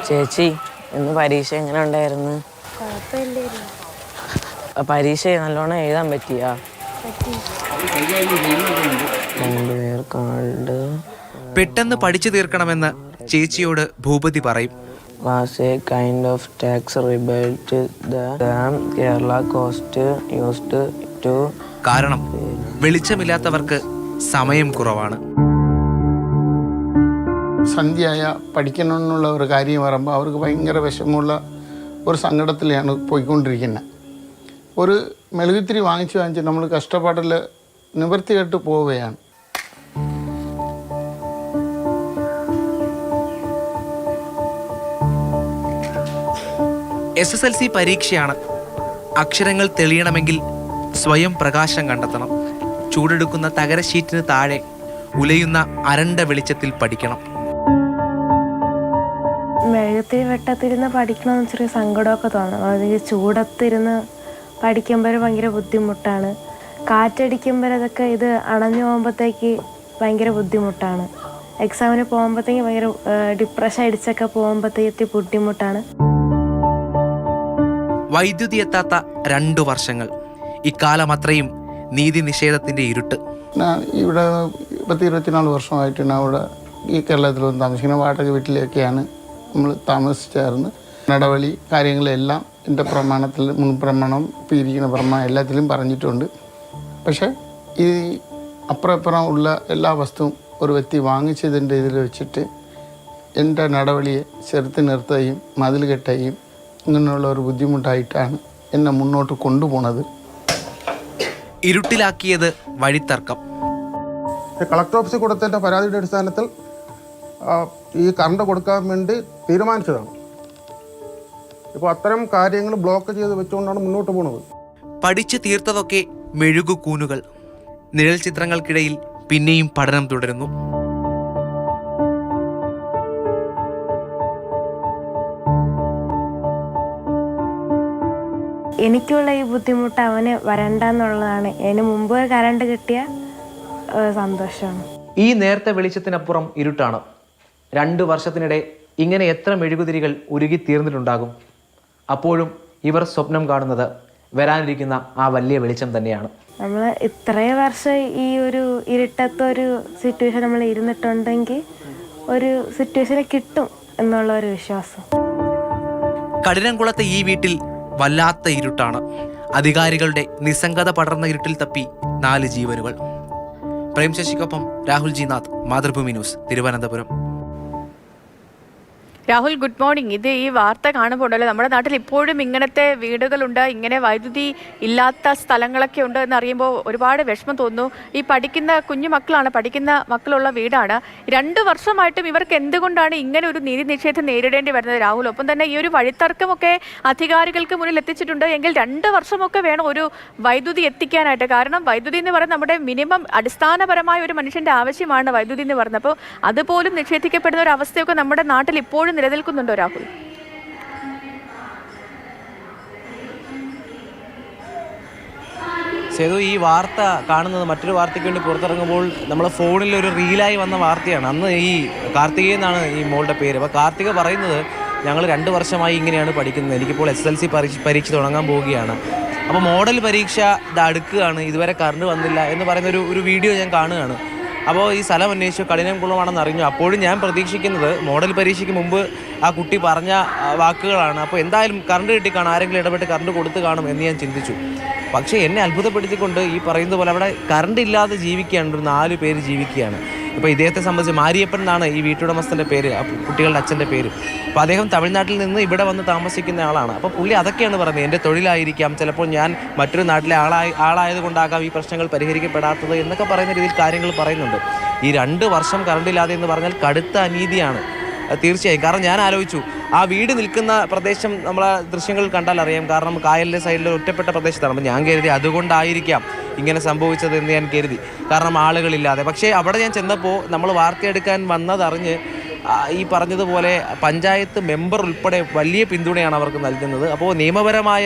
ചേച്ചി ഇന്ന് പരീക്ഷ എങ്ങനെ ഉണ്ടായിരുന്നു? പരീക്ഷ നല്ലോണം എഴുതാൻ പറ്റിയാ? പെട്ടെന്ന് പഠിച്ചു തീർക്കണമെന്ന് ചേച്ചിയോട് ഭൂപതി പറയും. Was a kind of tax rebate that Kerala coast used to. കാരണം വെളിച്ചമില്ലാത്തവർക്ക് സമയം കുറവാണ്. സന്ധ്യയായ പഠിക്കണമെന്നുള്ള ഒരു കാര്യം പറയുമ്പോൾ അവർക്ക് ഭയങ്കര വിഷമമുള്ള ഒരു സങ്കടത്തിലാണ് പോയിക്കൊണ്ടിരിക്കുന്നത്. ഒരു മെഴുകുതിരി വാങ്ങിച്ച് നമ്മൾ കഷ്ടപ്പാടിൽ നിവൃത്തികെട്ട് പോവുകയാണ്. SSLC പരീക്ഷയാണ്. അക്ഷരങ്ങൾ തെളിയണമെങ്കിൽ സ്വയം പ്രകാശം കണ്ടെത്തണം. ചൂടെടുക്കുന്ന തകര ഷീറ്റിന് താഴെ ഉലയുന്ന അരണ്ട വെളിച്ചത്തിൽ പഠിക്കണം. മെഴുകുതിരി വെട്ടത്തിരുന്ന് പഠിക്കണമെന്ന് ചെറിയ സങ്കടമൊക്കെ തോന്നും. അതായത് ചൂടത്തിരുന്ന് പഠിക്കുമ്പോൾ ഭയങ്കര ബുദ്ധിമുട്ടാണ്. കാറ്റടിക്കുമ്പോഴതൊക്കെ ഇത് അണഞ്ഞു പോകുമ്പോഴത്തേക്ക് ഭയങ്കര ബുദ്ധിമുട്ടാണ്. എക്സാമിന് പോകുമ്പോഴത്തേക്ക് ഭയങ്കര ഡിപ്രഷൻ അടിച്ചൊക്കെ പോകുമ്പോഴത്തേക്ക് ബുദ്ധിമുട്ടാണ്. വൈദ്യുതി എത്താത്ത 2 വർഷങ്ങൾ. ഇക്കാലം അത്രയും നീതി നിഷേധത്തിന്റെ ഇരുട്ട്. ഞാൻ ഇവിടെ 24 വർഷമായിട്ട് ഞാൻ ഇവിടെ ഈ കേരളത്തിലൊന്നും താമസിക്കുന്ന വാടക വീട്ടിലേക്കാണ് നമ്മൾ താമസിച്ചായിരുന്നു. നടപടി കാര്യങ്ങളെല്ലാം എൻ്റെ പ്രമാണത്തിൽ മുൻപ്രമാണം ഇരിക്കുന്ന പ്രമാണം എല്ലാത്തിലും പറഞ്ഞിട്ടുണ്ട്. പക്ഷേ ഈ അപ്പുറം ഉള്ള എല്ലാ വസ്തുവും ഒരു വ്യക്തി വാങ്ങിച്ചതിൻ്റെ ഇതിൽ വെച്ചിട്ട് എൻ്റെ നടപടിയെ ചെറുത്ത് നിർത്തുകയും മതിൽ കെട്ടുകയും ഇങ്ങനെയുള്ള ഒരു ബുദ്ധിമുട്ടായിട്ടാണ് എന്നെ മുന്നോട്ട് കൊണ്ടുപോകുന്നത്. ഇരുട്ടിലാക്കിയത് വഴിത്തർക്കം. കളക്ടർ ഓഫീസിൽ കൊടുത്തതിൻ്റെ പരാതിയുടെ അടിസ്ഥാനത്തിൽ ഈ കറണ്ട് കൊടുക്കാൻ വേണ്ടി തീരുമാനിച്ചതാണ്. ഇപ്പോൾ അത്തരം കാര്യങ്ങൾ ബ്ലോക്ക് ചെയ്ത് വെച്ചുകൊണ്ടാണ് മുന്നോട്ട് പോകുന്നത്. പഠിച്ചു തീർത്തതൊക്കെ മെഴുകുകൂനുകൾ. നിഴൽ ചിത്രങ്ങൾക്കിടയിൽ പിന്നെയും പഠനം തുടരുന്നു. എനിക്കുള്ള ഈ ബുദ്ധിമുട്ട് അവന് വരണ്ടെന്നുള്ളതാണ്. അതിന് മുമ്പ് കറണ്ട് കിട്ടിയ സന്തോഷമാണ്. ഈ നേരത്തെ വെളിച്ചത്തിനപ്പുറം ഇരുട്ടാണ്. 2 വർഷത്തിനിടെ ഇങ്ങനെ എത്ര മെഴുകുതിരികൾ ഉരുകി തീർന്നിട്ടുണ്ടാകും. അപ്പോഴും ഇവർ സ്വപ്നം കാണുന്നത് വരാനിരിക്കുന്ന ആ വലിയ വെളിച്ചം തന്നെയാണ്. നമ്മൾ ഇത്രയും വർഷം ഈ ഒരു ഇരുട്ടത്തൊരു സിറ്റുവേഷൻ നമ്മൾ ഇരുന്നിട്ടുണ്ടെങ്കിൽ ഒരു സിറ്റുവേഷന് കിട്ടും എന്നുള്ള ഒരു വിശ്വാസം. കഠിനംകുളത്തെ ഈ വീട്ടിൽ വല്ലാത്ത ഇരുട്ടാണ്. അധികാരികളുടെ നിസ്സംഗത പടർന്ന ഇരുട്ടിൽ തപ്പി 4 ജീവനുകൾ. പ്രേം ശശിക്കൊപ്പം Rahul G Nath, Mathrubhumi news, Thiruvananthapuram. Rahul, good morning. ഇത് ഈ വാർത്ത കാണുമ്പോൾ ഉണ്ടല്ലോ, നമ്മുടെ നാട്ടിൽ ഇപ്പോഴും ഇങ്ങനത്തെ വീടുകളുണ്ട്, ഇങ്ങനെ വൈദ്യുതി ഇല്ലാത്ത സ്ഥലങ്ങളൊക്കെ ഉണ്ട് എന്നറിയുമ്പോൾ ഒരുപാട് വിഷമം തോന്നുന്നു. ഈ പഠിക്കുന്ന കുഞ്ഞു മക്കളാണ്, പഠിക്കുന്ന മക്കളുള്ള വീടാണ്. 2 വർഷമായിട്ടും ഇവർക്ക് എന്തുകൊണ്ടാണ് ഇങ്ങനെ ഒരു നീതി നിഷേധം നേരിടേണ്ടി വരുന്നത് രാഹുൽ? ഒപ്പം തന്നെ ഈ ഒരു വഴിത്തർക്കമൊക്കെ അധികാരികൾക്ക് മുന്നിൽ എത്തിച്ചിട്ടുണ്ട് എങ്കിൽ 2 വർഷമൊക്കെ വേണം ഒരു വൈദ്യുതി എത്തിക്കാനായിട്ട്. കാരണം വൈദ്യുതി എന്ന് പറയുന്നത് നമ്മുടെ മിനിമം അടിസ്ഥാനപരമായ ഒരു മനുഷ്യൻ്റെ ആവശ്യമാണ് വൈദ്യുതി എന്ന് പറയുന്നത്. അപ്പോൾ അതുപോലും നിഷേധിക്കപ്പെടുന്ന ഒരു അവസ്ഥയൊക്കെ നമ്മുടെ നാട്ടിൽ ഇപ്പോഴും നിലനിൽക്കുന്നുണ്ടോ രാഹുൽ? സേതു, ഈ വാർത്ത കാണുന്നത് മറ്റൊരു വാർത്തയ്ക്ക് വേണ്ടി പുറത്തിറങ്ങുമ്പോൾ നമ്മളെ ഫോണിൽ ഒരു റീലായി വന്ന വാർത്തയാണ്. അന്ന് ഈ കാർത്തികേയ എന്നാണ് ഈ മോളുടെ പേര്. അപ്പോൾ കാർത്തിക പറയുന്നത്, ഞങ്ങൾ 2 വർഷമായി ഇങ്ങനെയാണ് പഠിക്കുന്നത്, എനിക്കിപ്പോൾ SSLC പരീക്ഷ തുടങ്ങാൻ പോവുകയാണ്. അപ്പോൾ മോഡൽ പരീക്ഷ ഇത് അടുക്കുകയാണ്, ഇതുവരെ കറണ്ട് വന്നില്ല എന്ന് പറയുന്ന ഒരു വീഡിയോ ഞാൻ കാണുകയാണ്. അപ്പോൾ ഈ സ്ഥലം അന്വേഷിച്ചു കഠിനംകുളമാണെന്ന് അറിഞ്ഞു. അപ്പോഴും ഞാൻ പ്രതീക്ഷിക്കുന്നത് മോഡൽ പരീക്ഷയ്ക്ക് മുമ്പ് ആ കുട്ടി പറഞ്ഞ വാക്കുകളാണ്. അപ്പോൾ എന്തായാലും കറണ്ട് കിട്ടിക്കാണും, ആരെങ്കിലും ഇടപെട്ട് കറണ്ട് കൊടുത്തു കാണും എന്ന് ഞാൻ ചിന്തിച്ചു. പക്ഷേ എന്നെ അത്ഭുതപ്പെടുത്തിക്കൊണ്ട് ഈ പറയുന്നത് പോലെ അവിടെ കറണ്ട് ഇല്ലാതെ ജീവിക്കുകയാണ്, ഒരു 4 പേര് ജീവിക്കുകയാണ്. ഇപ്പോൾ ഇദ്ദേഹത്തെ സംബന്ധിച്ച് മാരിയപ്പൻ എന്നാണ് ഈ വീട്ടുടമസ്ഥൻ്റെ പേര്, കുട്ടികളുടെ അച്ഛൻ്റെ പേര്. അപ്പോൾ അദ്ദേഹം തമിഴ്നാട്ടിൽ നിന്ന് ഇവിടെ വന്ന് താമസിക്കുന്ന ആളാണ്. അപ്പോൾ പുള്ളി അതൊക്കെയാണ് പറയുന്നത്, എൻ്റെ തൊഴിലായിരിക്കാം, ചിലപ്പോൾ ഞാൻ മറ്റൊരു നാട്ടിലെ ആളായതുകൊണ്ടാകാം ഈ പ്രശ്നങ്ങൾ പരിഹരിക്കപ്പെടാത്തത് എന്നൊക്കെ പറയുന്ന രീതിയിൽ കാര്യങ്ങൾ പറയുന്നുണ്ട്. ഈ 2 വർഷം കറണ്ടില്ലാതെ എന്ന് പറഞ്ഞാൽ കടുത്ത അനീതിയാണ് തീർച്ചയായും. കാരണം ഞാൻ ആലോചിച്ചു, ആ വീട് നിൽക്കുന്ന പ്രദേശം നമ്മളെ ദൃശ്യങ്ങൾ കണ്ടാൽ അറിയാം. കാരണം കായലിൻ്റെ സൈഡിൽ ഒറ്റപ്പെട്ട പ്രദേശത്താണ്. അപ്പോൾ ഞാൻ കരുതി അതുകൊണ്ടായിരിക്കാം ഇങ്ങനെ സംഭവിച്ചത് എന്ന് ഞാൻ കരുതി, കാരണം ആളുകളില്ലാതെ. പക്ഷേ അവിടെ ഞാൻ ചെന്നപ്പോൾ നമ്മൾ വാർത്തയെടുക്കാൻ വന്നതറിഞ്ഞ് ഈ പറഞ്ഞതുപോലെ പഞ്ചായത്ത് മെമ്പർ ഉൾപ്പെടെ വലിയ പിന്തുണയാണ് അവർക്ക് നൽകുന്നത്. അപ്പോൾ നിയമപരമായ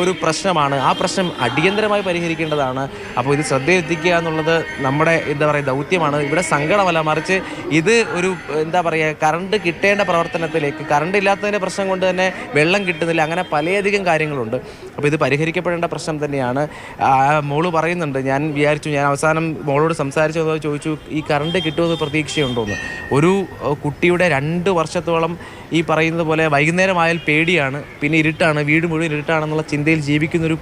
ഒരു പ്രശ്നമാണ്. ആ പ്രശ്നം അടിയന്തരമായി പരിഹരിക്കേണ്ടതാണ്. അപ്പോൾ ഇത് ശ്രദ്ധയെത്തിക്കുക എന്നുള്ളത് നമ്മുടെ ദൗത്യമാണ്. ഇവിടെ സങ്കടമല്ല, മറിച്ച് ഇത് ഒരു കറണ്ട് കിട്ടേണ്ട പ്രവർത്തനത്തിലേക്ക്, കറണ്ട് ഇല്ലാത്തതിൻ്റെ പ്രശ്നം കൊണ്ട് തന്നെ വെള്ളം കിട്ടുന്നില്ല, അങ്ങനെ പലയധികം കാര്യങ്ങളുണ്ട്. അപ്പോൾ ഇത് പരിഹരിക്കപ്പെടേണ്ട പ്രശ്നം തന്നെയാണ്. മോള് പറയുന്നുണ്ട്, ഞാൻ അവസാനം മോളോട് സംസാരിച്ചതോ ചോദിച്ചു ഈ കറണ്ട് കിട്ടുമെന്ന് പ്രതീക്ഷയുണ്ടോയെന്ന്. ഒരു കുട്ടിയുടെ 2 വർഷത്തോളം ഈ പറയുന്നത് പോലെ വൈകുന്നേരമായാൽ പേടിയാണ്, പിന്നെ ഇരുട്ടാണ്, വീട് മുഴുവൻ ഇരുട്ടാണെന്നുള്ള ചിന്തയിൽ ജീവിക്കുന്ന ഒരു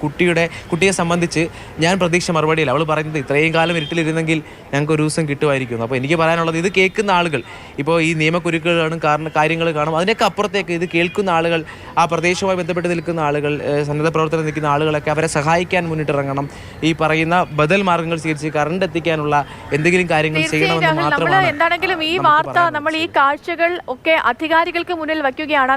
കുട്ടിയെ സംബന്ധിച്ച് ഞാൻ പ്രതീക്ഷ മറുപടിയില്ല. അവൾ പറയുന്നത് ഇത്രയും കാലം ഇരുട്ടിലിരുന്നെങ്കിൽ ഞങ്ങൾക്ക് ഒരു ദിവസം കിട്ടുമായിരിക്കും. അപ്പോൾ എനിക്ക് പറയാനുള്ളത്, ഇത് കേൾക്കുന്ന ആളുകൾ, ഇപ്പോൾ ഈ നിയമക്കുരുക്കുകൾ കാണും, കാര്യങ്ങൾ കാണും, അതിനൊക്കെ അപ്പുറത്തേക്ക് ഇത് കേൾക്കുന്ന ആളുകൾ, ആ പ്രദേശവുമായി ബന്ധപ്പെട്ട് നിൽക്കുന്ന ആളുകൾ, സന്നദ്ധ പ്രവർത്തനം നിൽക്കുന്ന ആളുകളൊക്കെ അവരെ സഹായിക്കാൻ മുന്നിട്ടിറങ്ങണം. ഈ പറയുന്ന ബദൽ മാർഗ്ഗങ്ങൾ സ്വീകരിച്ച് കറണ്ട് എത്തിക്കാനുള്ള എന്തെങ്കിലും കാര്യങ്ങൾ ചെയ്യണമെന്ന് മാത്രമാണ്. എന്താണെങ്കിലും ഈ വാർത്ത, നമ്മൾ ഈ കാഴ്ചകൾ ഒക്കെ അധികാരികൾക്ക് മുന്നിൽ വയ്ക്കുകയാണ്.